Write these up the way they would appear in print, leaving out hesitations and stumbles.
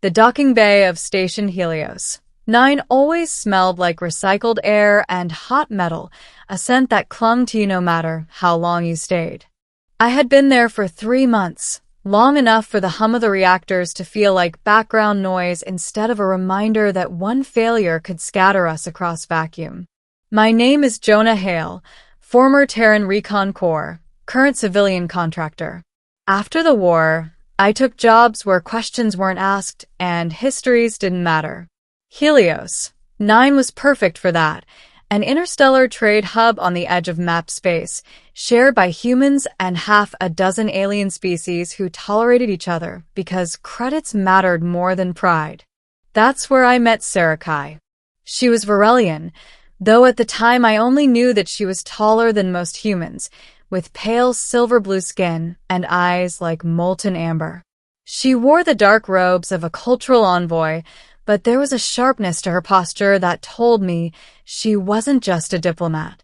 The docking bay of Station Helios 9 always smelled like recycled air and hot metal, a scent that clung to you no matter how long you stayed. I had been there for 3 months, long enough for the hum of the reactors to feel like background noise instead of a reminder that one failure could scatter us across vacuum. My name is Jonah Hale, former Terran Recon Corps, current civilian contractor. After the war, I took jobs where questions weren't asked and histories didn't matter. Helios 9 was perfect for that, an interstellar trade hub on the edge of map space, shared by humans and half a dozen alien species who tolerated each other because credits mattered more than pride. That's where I met Sarakai. She was Varelian, though at the time I only knew that she was taller than most humans, with pale silver-blue skin and eyes like molten amber. She wore the dark robes of a cultural envoy, but there was a sharpness to her posture that told me she wasn't just a diplomat.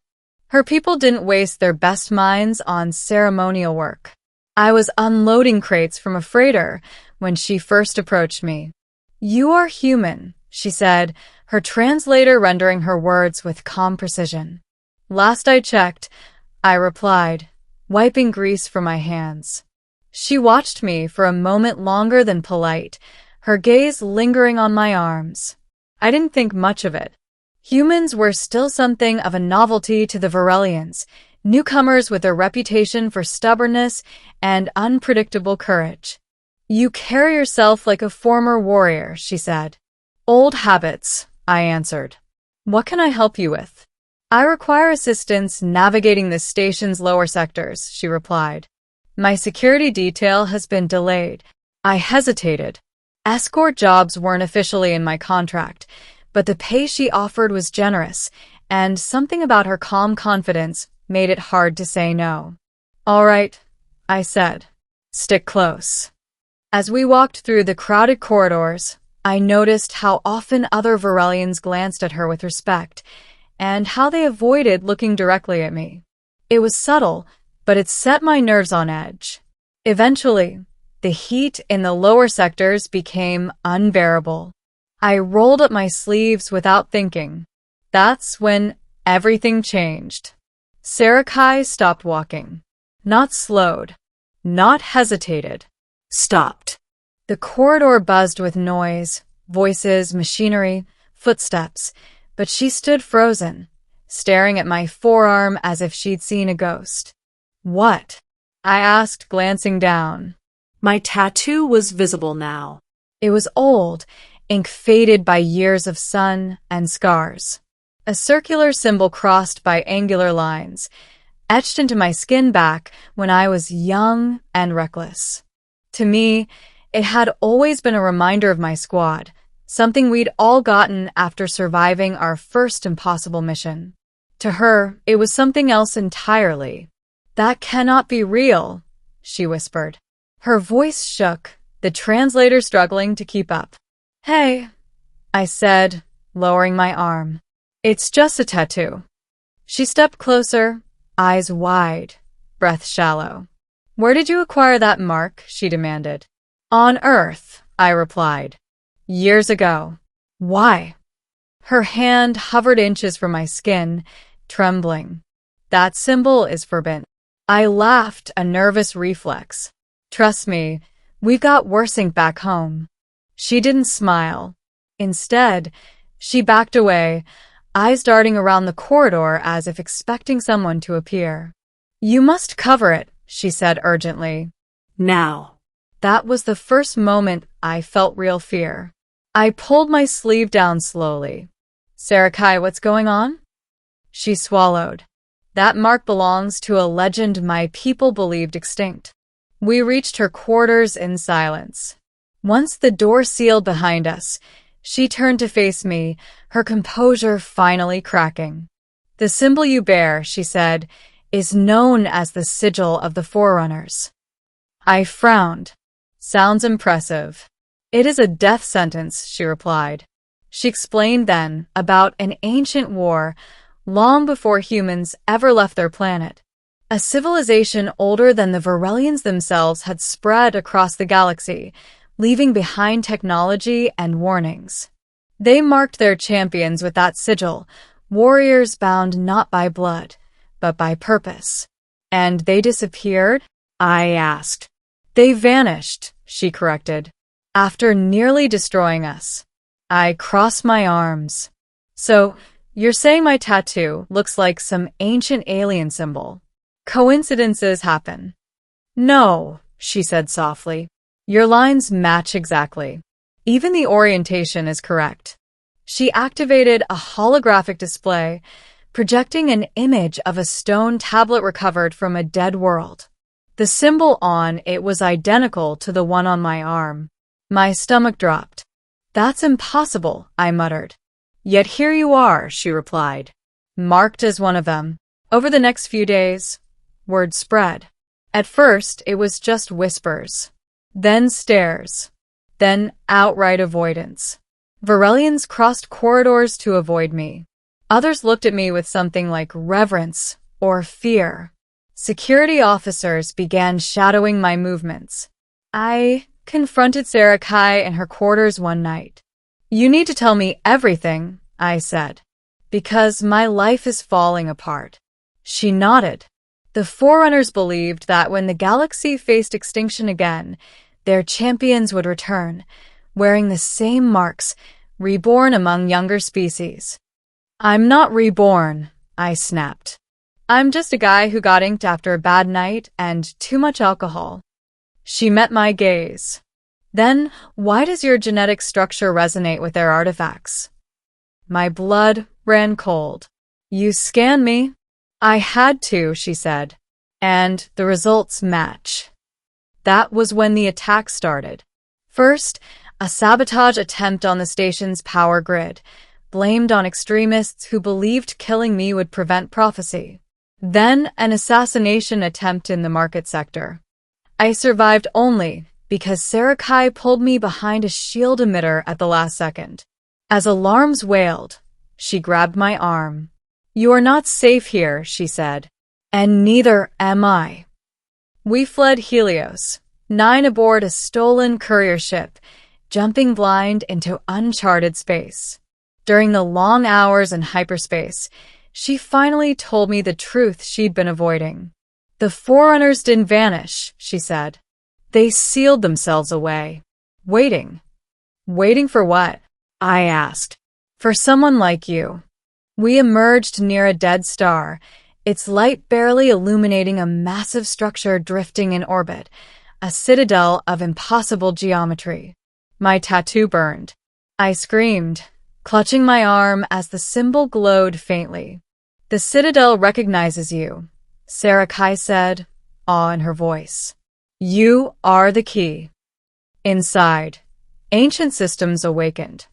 Her people didn't waste their best minds on ceremonial work. I was unloading crates from a freighter when she first approached me. "You are human," she said, her translator rendering her words with calm precision. "Last I checked," I replied, wiping grease from my hands. She watched me for a moment longer than polite, her gaze lingering on my arms. I didn't think much of it. Humans were still something of a novelty to the Varelians, newcomers with a reputation for stubbornness and unpredictable courage. "You carry yourself like a former warrior," she said. "Old habits," I answered. "What can I help you with?" "I require assistance navigating the station's lower sectors," she replied. "My security detail has been delayed." I hesitated. Escort jobs weren't officially in my contract, but the pay she offered was generous, and something about her calm confidence made it hard to say no. "All right," I said. "Stick close." As we walked through the crowded corridors, I noticed how often other Varelians glanced at her with respect, and how they avoided looking directly at me. It was subtle, but it set my nerves on edge. Eventually, the heat in the lower sectors became unbearable. I rolled up my sleeves without thinking. That's when everything changed. Sarakai stopped walking. Not slowed. Not hesitated. Stopped. The corridor buzzed with noise, voices, machinery, footsteps, but she stood frozen, staring at my forearm as if she'd seen a ghost. "What?" I asked, glancing down. My tattoo was visible now. It was old, ink faded by years of sun and scars. A circular symbol crossed by angular lines, etched into my skin back when I was young and reckless. To me, it had always been a reminder of my squad, something we'd all gotten after surviving our first impossible mission. To her, it was something else entirely. "That cannot be real," she whispered. Her voice shook, the translator struggling to keep up. "Hey," I said, lowering my arm. "It's just a tattoo." She stepped closer, eyes wide, breath shallow. "Where did you acquire that mark?" she demanded. "On Earth," I replied. "Years ago." "Why?" Her hand hovered inches from my skin, trembling. "That symbol is forbidden." I laughed, a nervous reflex. "Trust me, we've got worse ink back home." She didn't smile. Instead, she backed away, eyes darting around the corridor as if expecting someone to appear. "You must cover it," she said urgently. "Now." That was the first moment I felt real fear. I pulled my sleeve down slowly. "Sarakai, what's going on?" She swallowed. "That mark belongs to a legend my people believed extinct." We reached her quarters in silence. Once the door sealed behind us, she turned to face me, her composure finally cracking. "The symbol you bear," she said, "is known as the sigil of the Forerunners." I frowned. "Sounds impressive." "It is a death sentence," she replied. She explained then about an ancient war long before humans ever left their planet. A civilization older than the Varelians themselves had spread across the galaxy, leaving behind technology and warnings. They marked their champions with that sigil, warriors bound not by blood, but by purpose. And they disappeared? I asked. They vanished, she corrected, after nearly destroying us. I crossed my arms. So, you're saying my tattoo looks like some ancient alien symbol? Coincidences happen. No, she said softly. Your lines match exactly. Even the orientation is correct. She activated a holographic display, projecting an image of a stone tablet recovered from a dead world. The symbol on it was identical to the one on my arm. My stomach dropped. That's impossible, I muttered. Yet here you are, she replied, marked as one of them. Over the next few days, word spread. At first, it was just whispers, then stares, then outright avoidance. Varelians crossed corridors to avoid me. Others looked at me with something like reverence or fear. Security officers began shadowing my movements. I confronted Sarakai in her quarters one night. You need to tell me everything, I said, because my life is falling apart. She nodded. The Forerunners believed that when the galaxy faced extinction again, their champions would return, wearing the same marks, reborn among younger species. I'm not reborn, I snapped. I'm just a guy who got inked after a bad night and too much alcohol. She met my gaze. Then, why does your genetic structure resonate with their artifacts? My blood ran cold. You scanned me. I had to, she said, and the results match. That was when the attack started. First, a sabotage attempt on the station's power grid, blamed on extremists who believed killing me would prevent prophecy. Then, an assassination attempt in the market sector. I survived only because Sarakai pulled me behind a shield emitter at the last second. As alarms wailed, she grabbed my arm. You are not safe here, she said, and neither am I. We fled Helios, 9 aboard a stolen courier ship, jumping blind into uncharted space. During the long hours in hyperspace, she finally told me the truth she'd been avoiding. The Forerunners didn't vanish, she said. They sealed themselves away. Waiting. Waiting for what? I asked. For someone like you. We emerged near a dead star, its light barely illuminating a massive structure drifting in orbit, a citadel of impossible geometry. My tattoo burned. I screamed, clutching my arm as the symbol glowed faintly. The citadel recognizes you, Sarakai said, awe in her voice. You are the key. Inside, ancient systems awakened.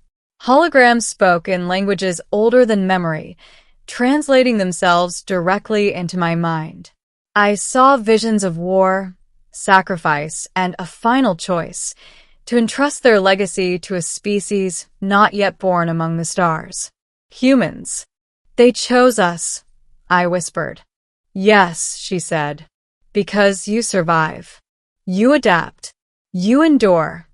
Holograms spoke in languages older than memory, translating themselves directly into my mind. I saw visions of war, sacrifice, and a final choice, to entrust their legacy to a species not yet born among the stars. Humans. They chose us, I whispered. Yes, she said, because you survive. You adapt. You endure.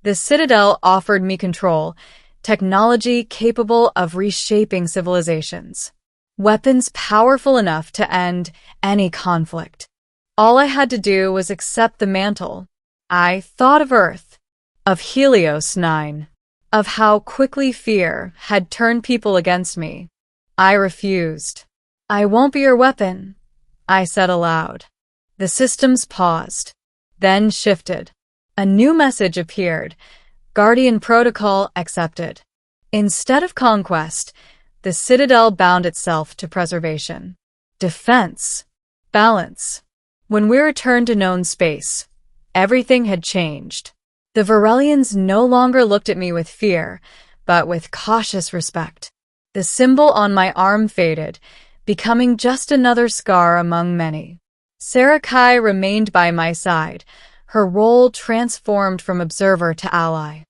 The Citadel offered me control, technology capable of reshaping civilizations, weapons powerful enough to end any conflict. All I had to do was accept the mantle. I thought of Earth, of Helios 9, of how quickly fear had turned people against me. I refused. I won't be your weapon, I said aloud. The systems paused, then shifted. A new message appeared. Guardian Protocol accepted. Instead of conquest, the Citadel bound itself to preservation, defense, balance. When we returned to known space, everything had changed. The Varelians no longer looked at me with fear, but with cautious respect. The symbol on my arm faded, becoming just another scar among many. Sarakai remained by my side, her role transformed from observer to ally.